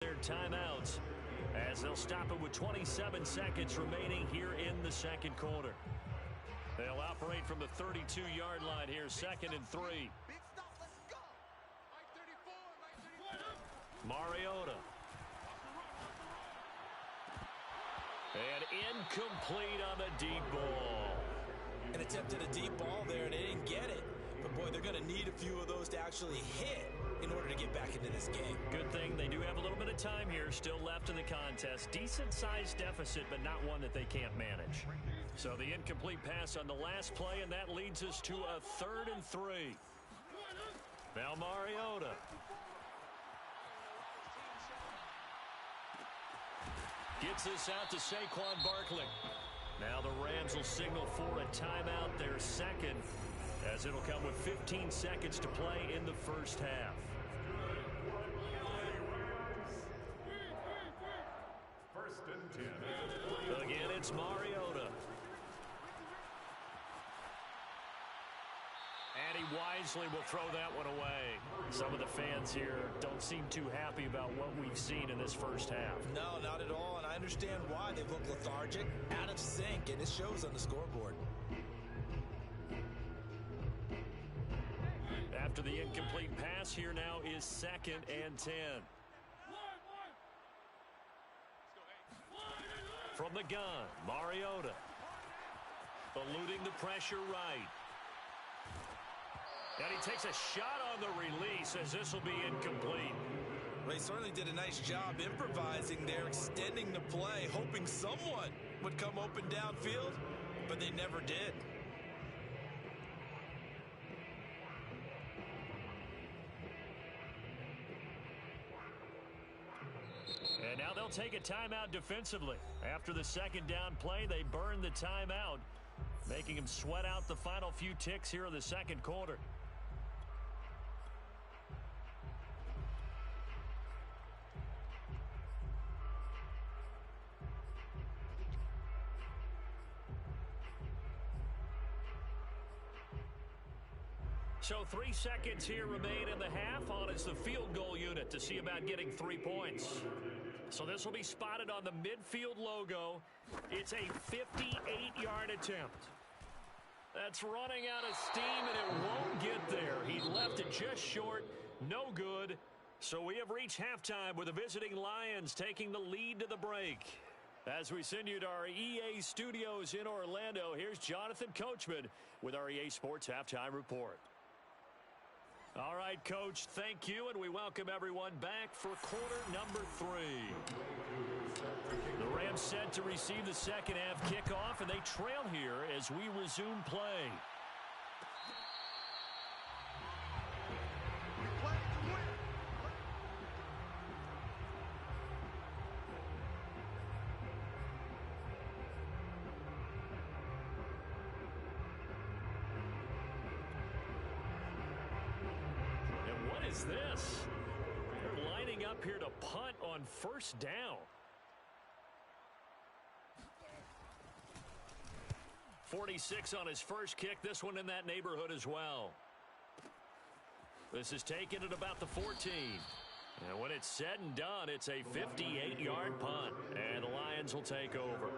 their timeouts as they'll stop it with 27 seconds remaining here in the second quarter. They'll operate from the 32-yard line here, 2nd and 3. Mariota. And incomplete on the deep ball. And attempted a deep ball there, and they didn't get it. But, boy, they're going to need a few of those to actually hit in order to get back into this game. Good thing they do have a little bit of time here still left in the contest. Decent-sized deficit, but not one that they can't manage. So the incomplete pass on the last play, and that leads us to a 3rd and 3. Now Mariota. Gets this out to Saquon Barkley. Now the Rams will signal for a timeout, their second, as it'll come with 15 seconds to play in the first half. First and 10. Again, it's Mariota. And he wisely will throw that one away. Some of the fans here don't seem too happy about what we've seen in this first half. No, not at all, and I understand why. They look lethargic, out of sync, and it shows on the scoreboard. After the incomplete pass, here now is 2nd and 10. From the gun, Mariota. Eluding the pressure right. And he takes a shot on the release as this will be incomplete. Well, he certainly did a nice job improvising there, extending the play, hoping someone would come open downfield, but they never did. And now they'll take a timeout defensively. After the second down play, they burn the timeout, making him sweat out the final few ticks here in the second quarter. So 3 seconds here remain in the half. On is the field goal unit to see about getting 3 points. So this will be spotted on the midfield logo. It's a 58-yard attempt. That's running out of steam, and it won't get there. He left it just short. No good. So we have reached halftime with the visiting Lions taking the lead to the break. As we send you to our EA studios in Orlando, here's Jonathan Coachman with our EA Sports Halftime Report. All right, Coach, thank you, and we welcome everyone back for quarter number 3. The Rams set to receive the second half kickoff, and they trail here as we resume play. Is this? They're lining up here to punt on first down. 46 on his first kick. This one in that neighborhood as well. This is taken at about the 14. And when it's said and done, it's a 58-yard punt. And the Lions will take over.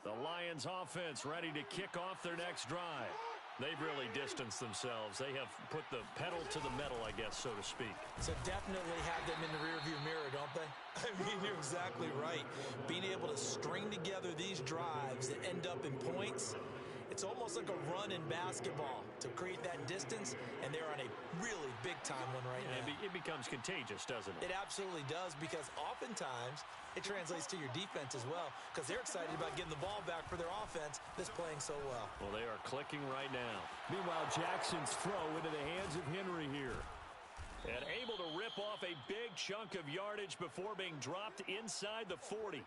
The Lions offense ready to kick off their next drive. They've really distanced themselves. They have put the pedal to the metal, I guess, so to speak. So definitely have them in the rearview mirror, don't they? I mean, you're exactly right. Being able to string together these drives that end up in points, it's almost like a run in basketball to create that distance, and they're on a really big-time one right now. It becomes contagious, doesn't it? It absolutely does, because oftentimes it translates to your defense as well, because they're excited about getting the ball back for their offense that's playing so well. Well, they are clicking right now. Meanwhile, Jackson's throw into the hands of Henry here. And able to rip off a big chunk of yardage before being dropped inside the 40.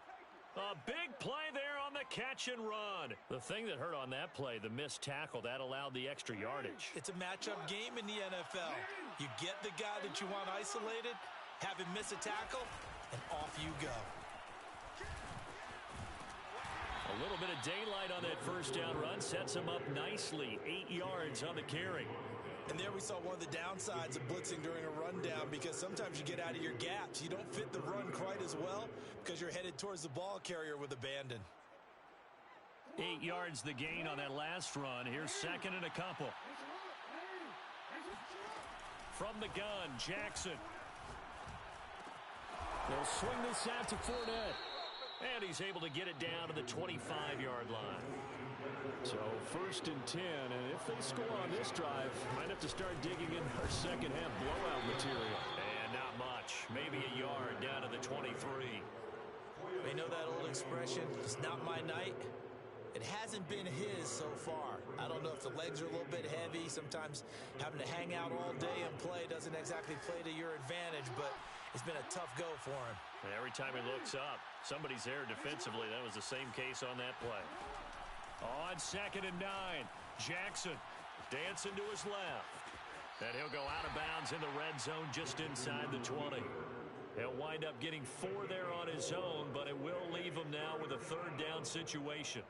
A big play there on the catch and run. The thing that hurt on that play, the missed tackle, that allowed the extra yardage. It's a matchup game in the NFL. You get the guy that you want isolated, have him miss a tackle, and off you go. A little bit of daylight on that first down run sets him up nicely. 8 yards on the carry. And there we saw one of the downsides of blitzing during a rundown, because sometimes you get out of your gaps. You don't fit the run quite as well because you're headed towards the ball carrier with abandon. 8 yards the gain on that last run. Here's second and a couple. From the gun, Jackson. They'll swing this out to Fournette. And he's able to get it down to the 25-yard line. So 1st and 10, and if they score on this drive, might have to start digging in our second half blowout material. And not much. Maybe a yard down to the 23. You know that old expression, it's not my night? It hasn't been his so far. I don't know if the legs are a little bit heavy. Sometimes having to hang out all day and play doesn't exactly play to your advantage, but it's been a tough go for him. And every time he looks up, somebody's there defensively. That was the same case on that play. On 2nd and 9, Jackson dancing to his left. And he'll go out of bounds in the red zone just inside the 20. He'll wind up getting 4 there on his own, but it will leave him now with a 3rd down situation.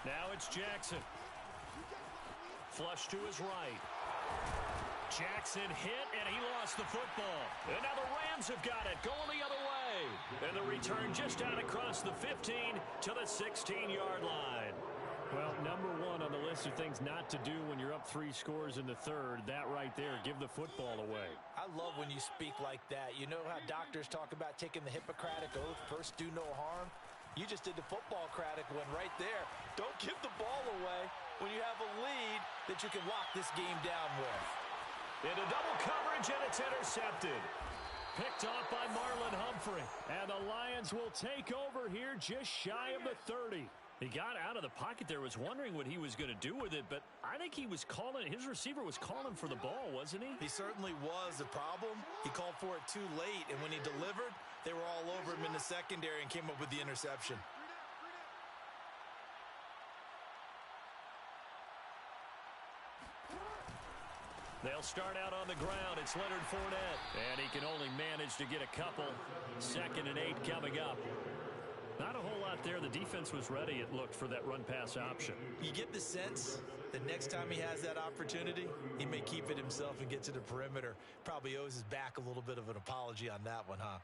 Now it's Jackson. Flush to his right. Jackson hit, and he lost the football. And now the Rams have got it, going the other way. And the return just out across the 15 to the 16-yard line. Well, number 1 on the list of things not to do when you're up 3 scores in the 3rd. That right there, give the football away. I love when you speak like that. You know how doctors talk about taking the Hippocratic Oath, first do no harm? You just did the football-cratic one right there. Don't give the ball away when you have a lead that you can lock this game down with. Into double coverage, and it's intercepted. Picked off by Marlon Humphrey. And the Lions will take over here just shy of the 30. He got out of the pocket there, was wondering what he was going to do with it, but I think he was calling, his receiver was calling for the ball, wasn't he? He certainly was. The problem, he called for it too late, and when he delivered, they were all over him in the secondary and came up with the interception. They'll start out on the ground. It's Leonard Fournette, and he can only manage to get a couple. 2nd and 8 coming up. Not a whole lot there. The defense was ready, it looked, for that run-pass option. You get the sense that next time he has that opportunity, he may keep it himself and get to the perimeter. Probably owes his back a little bit of an apology on that one, huh?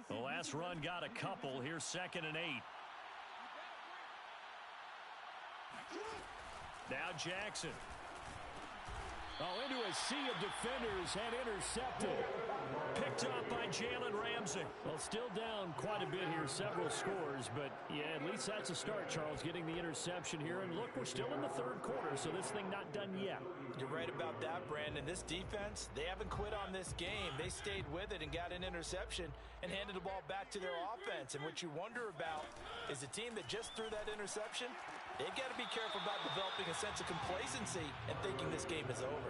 The last run got a couple. Here's 2nd and 8. Now Jackson. Oh, into a sea of defenders and intercepted. Picked up by Jalen Ramsey. Well, still down quite a bit here, several scores, but yeah, at least that's a start, Charles, getting the interception here. And look, we're still in the 3rd quarter, so this thing not done yet. You're right about that, Brandon. This defense, they haven't quit on this game. They stayed with it and got an interception and handed the ball back to their offense. And what you wonder about is a team that just threw that interception, they've got to be careful about developing a sense of complacency and thinking this game is over.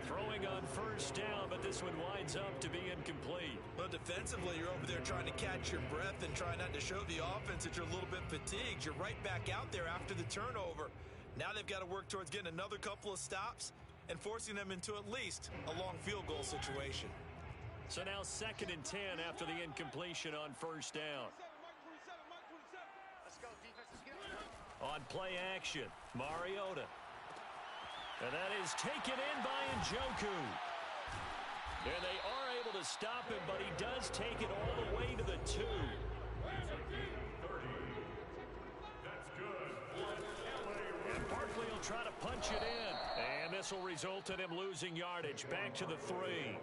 Throwing on 1st down, but this one winds up to be incomplete. Well, defensively, you're over there trying to catch your breath and trying not to show the offense that you're a little bit fatigued. You're right back out there after the turnover. Now they've got to work towards getting another couple of stops and forcing them into at least a long field goal situation. So now 2nd and 10 after the incompletion on 1st down. On play action, Mariota. And that is taken in by Njoku. And they are able to stop him, but he does take it all the way to the 2. 30. That's good. And Barkley will try to punch it in. And this will result in him losing yardage. Back to the 3.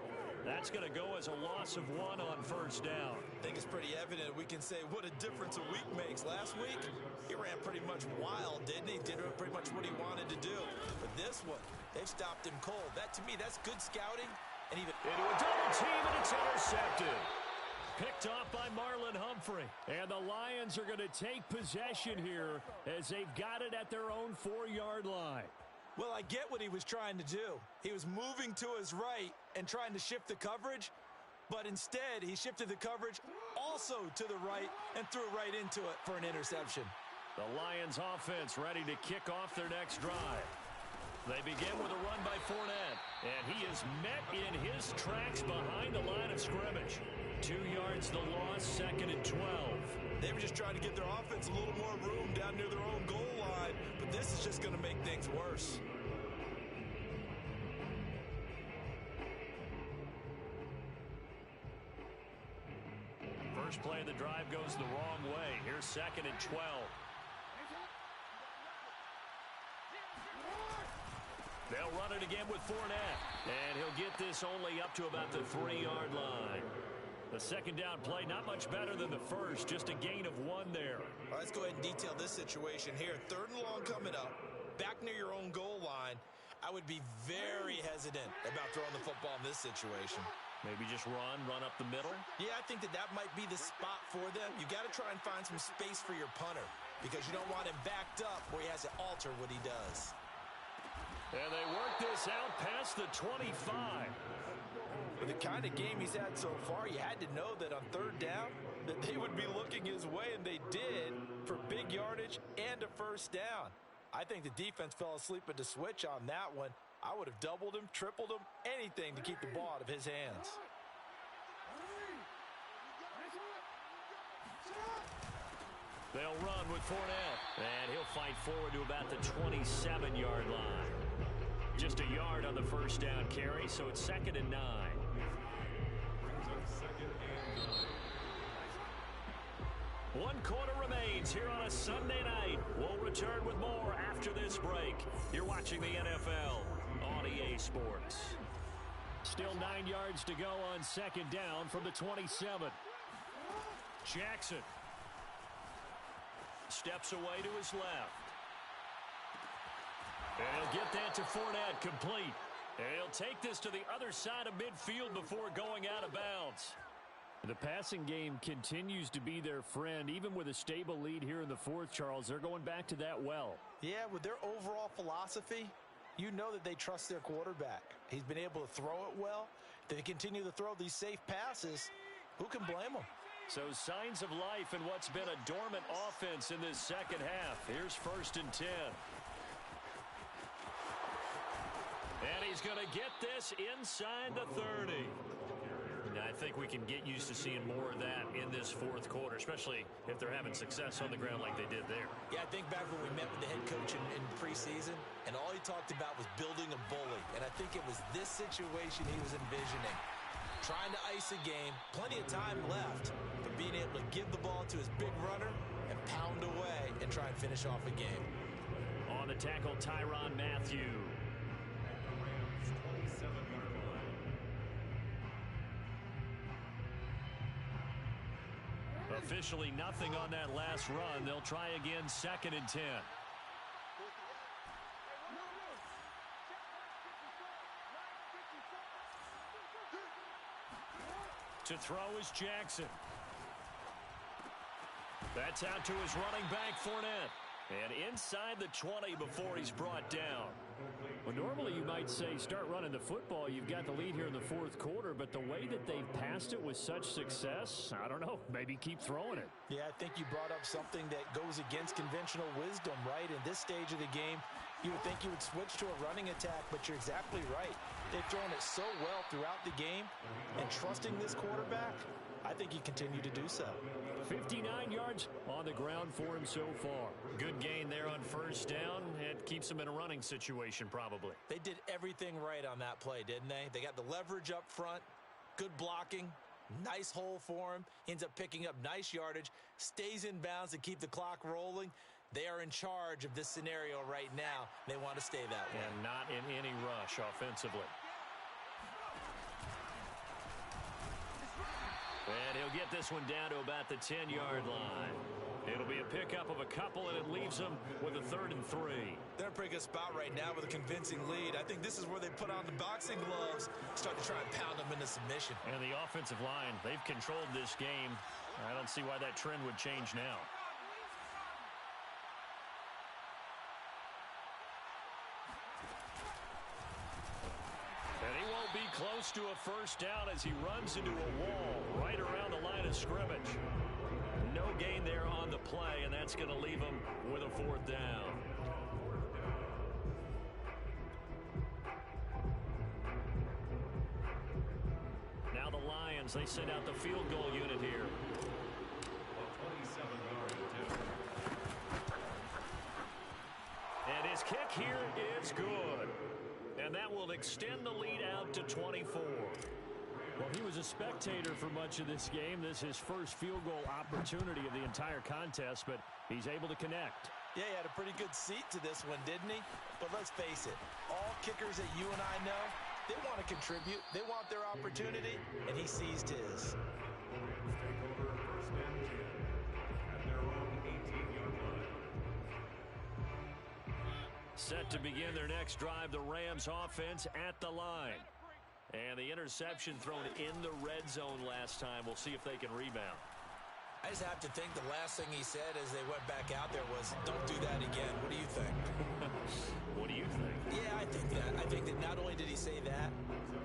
That's going to go as a loss of 1 on 1st down. I think it's pretty evident. We can say what a difference a week makes. Last week, he ran pretty much wild, didn't he? Did pretty much what he wanted to do. But this one, they've stopped him cold. That, to me, that's good scouting. And even into a double team, and it's intercepted. Picked off by Marlon Humphrey. And the Lions are going to take possession here as they've got it at their own 4-yard line. Well, I get what he was trying to do. He was moving to his right and trying to shift the coverage, but instead he shifted the coverage all also to the right and threw right into it for an interception. The Lions offense ready to kick off their next drive. They begin with a run by Fournette, and he is met in his tracks behind the line of scrimmage. 2 yards the loss, 2nd and 12. They were just trying to get their offense a little more room down near their own goal line, but this is just going to make things worse. First play of the drive goes the wrong way. Here's 2nd and 12. They'll run it again with Fournette, and he'll get this only up to about the 3-yard line. The second down play, not much better than the first, just a gain of 1 there. All right, let's go ahead and detail this situation here. 3rd and long coming up, back near your own goal line. I would be very hesitant about throwing the football in this situation. Maybe just run up the middle? Yeah, I think that might be the spot for them. You got to try and find some space for your punter because you don't want him backed up where he has to alter what he does. And they work this out past the 25. With the kind of game he's had so far, you had to know that on 3rd down that they would be looking his way, and they did for big yardage and a first down. I think the defense fell asleep at the switch on that one. I would have doubled him, tripled him, anything to keep the ball out of his hands. They'll run with Fournette, and he'll fight forward to about the 27-yard line. Just a yard on the first down carry, so it's 2nd and 9. One quarter remains here on a Sunday night. We'll return with more after this break. You're watching the NFL on EA Sports. Still 9 yards to go on 2nd down from the 27. Jackson steps away to his left. And he'll get that to Fournette, complete. And he'll take this to the other side of midfield before going out of bounds. The passing game continues to be their friend. Even with a stable lead here in the 4th, Charles, they're going back to that well. Yeah, with their overall philosophy, you know that they trust their quarterback. He's been able to throw it well. They continue to throw these safe passes. Who can blame them? So signs of life in what's been a dormant offense in this second half. Here's 1st and 10. And he's going to get this inside the 30. I think we can get used to seeing more of that in this 4th quarter, especially if they're having success on the ground like they did there. Yeah, I think back when we met with the head coach in preseason, and all he talked about was building a bully. And I think it was this situation he was envisioning. Trying to ice a game, plenty of time left, but being able to give the ball to his big runner and pound away and try and finish off a game. On the tackle, Tyrann Mathieu. Officially nothing on that last run. They'll try again, 2nd and 10. To throw is Jackson. That's out to his running back, Fournette. And inside the 20 before he's brought down. Well, normally you might say start running the football. You've got the lead here in the 4th quarter, but the way that they've passed it with such success, I don't know, maybe keep throwing it. Yeah, I think you brought up something that goes against conventional wisdom, right? In this stage of the game, you would think you would switch to a running attack, but you're exactly right. They've thrown it so well throughout the game, and trusting this quarterback, I think you continue to do so. 59 yards on the ground for him so far. Good gain there on first down. It keeps him in a running situation, probably. They did everything right on that play, didn't they? They got the leverage up front, good blocking, nice hole for him, ends up picking up nice yardage, stays in bounds to keep the clock rolling. They are in charge of this scenario right now. They want to stay that way. And not in any rush offensively. And he'll get this one down to about the 10-yard line. It'll be a pickup of a couple, and it leaves them with a 3rd and 3. They're in a pretty good spot right now with a convincing lead. I think this is where they put on the boxing gloves, start to try and pound them into submission. And the offensive line, they've controlled this game. I don't see why that trend would change now. And he won't be close to a first down as he runs into a wall right around the line of scrimmage. No gain there on the play, and that's going to leave him with a fourth down. Now the Lions, they send out the field goal unit here. And his kick here is good. And that will extend the lead out to 24. Well, he was a spectator for much of this game. This is his first field goal opportunity of the entire contest, but he's able to connect. Yeah, he had a pretty good seat to this one, didn't he? But let's face it, all kickers that you and I know, they want to contribute. They want their opportunity, and he seized his. Set to begin their next drive, the Rams offense at the line. And the interception thrown in the red zone last time. We'll see if they can rebound. I just have to think the last thing he said as they went back out there was, don't do that again. What do you think? What do you think? Yeah, I think that. I think that not only did he say that,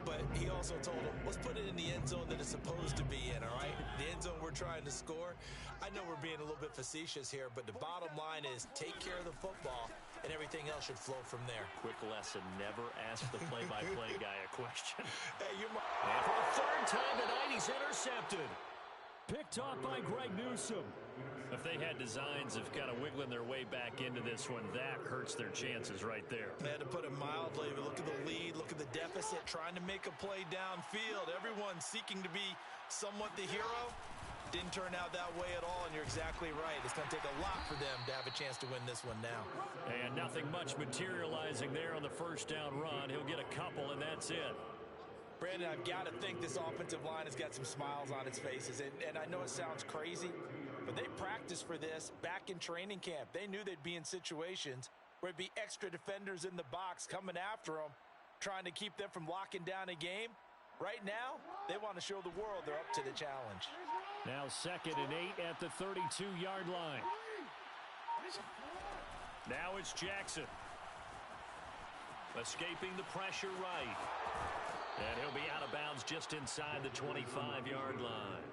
but he also told him, let's put it in the end zone that it's supposed to be in, all right? The end zone we're trying to score. I know we're being a little bit facetious here, but the bottom line is take care of the football, and everything else should flow from there. Quick lesson, never ask the play-by-play guy a question. Hey, you might. And for the third time tonight, he's intercepted. Picked off by Greg Newsome. If they had designs of kind of wiggling their way back into this one, that hurts their chances right there. They had to put it mildly, but look at the lead, look at the deficit, trying to make a play downfield. Everyone seeking to be somewhat the hero. Didn't turn out that way at all, and you're exactly right. It's going to take a lot for them to have a chance to win this one now. And nothing much materializing there on the first down run. He'll get a couple, and that's it. Brandon, I've got to think this offensive line has got some smiles on its faces. And I know it sounds crazy, but they practiced for this back in training camp. They knew they'd be in situations where it'd be extra defenders in the box coming after them, trying to keep them from locking down a game. Right now, they want to show the world they're up to the challenge. Now 2nd and 8 at the 32-yard line. Now it's Jackson. Escaping the pressure right. And he'll be out of bounds just inside the 25-yard line.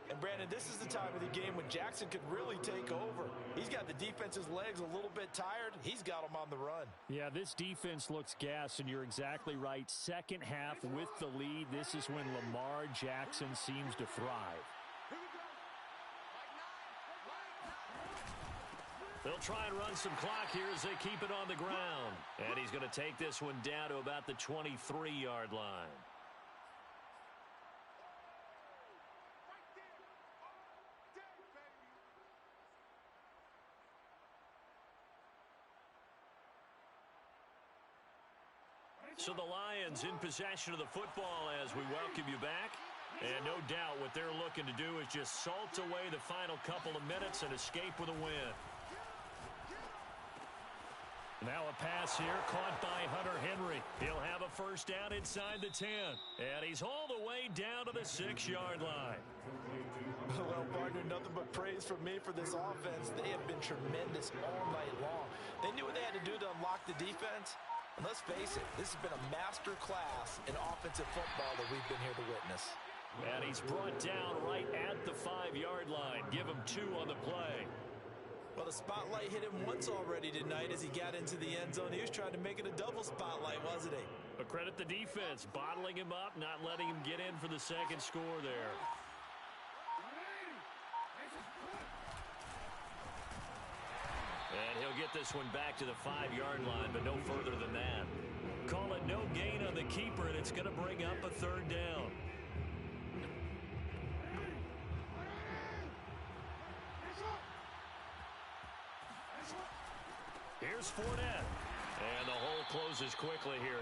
And, Brandon, this is the time of the game when Jackson could really take over. He's got the defense's legs a little bit tired. He's got them on the run. Yeah, this defense looks gassed, and you're exactly right. Second half with the lead, this is when Lamar Jackson seems to thrive. They'll try and run some clock here as they keep it on the ground. And he's going to take this one down to about the 23-yard line. So the Lions in possession of the football as we welcome you back. And no doubt what they're looking to do is just salt away the final couple of minutes and escape with a win. Now a pass here caught by Hunter Henry. He'll have a first down inside the 10. And he's all the way down to the 6-yard line. Well, partner, nothing but praise from me for this offense. They have been tremendous all night long. They knew what they had to do to unlock the defense. And let's face it, this has been a master class in offensive football that we've been here to witness. And he's brought down right at the 5-yard line. Give him 2 on the play. Well, the spotlight hit him once already tonight as he got into the end zone. He was trying to make it a double spotlight, wasn't he? But credit the defense, bottling him up, not letting him get in for the second score there. And he'll get this one back to the 5-yard line, but no further than that. Call it no gain on the keeper, and it's going to bring up a third down. Here's Fournette. And the hole closes quickly here.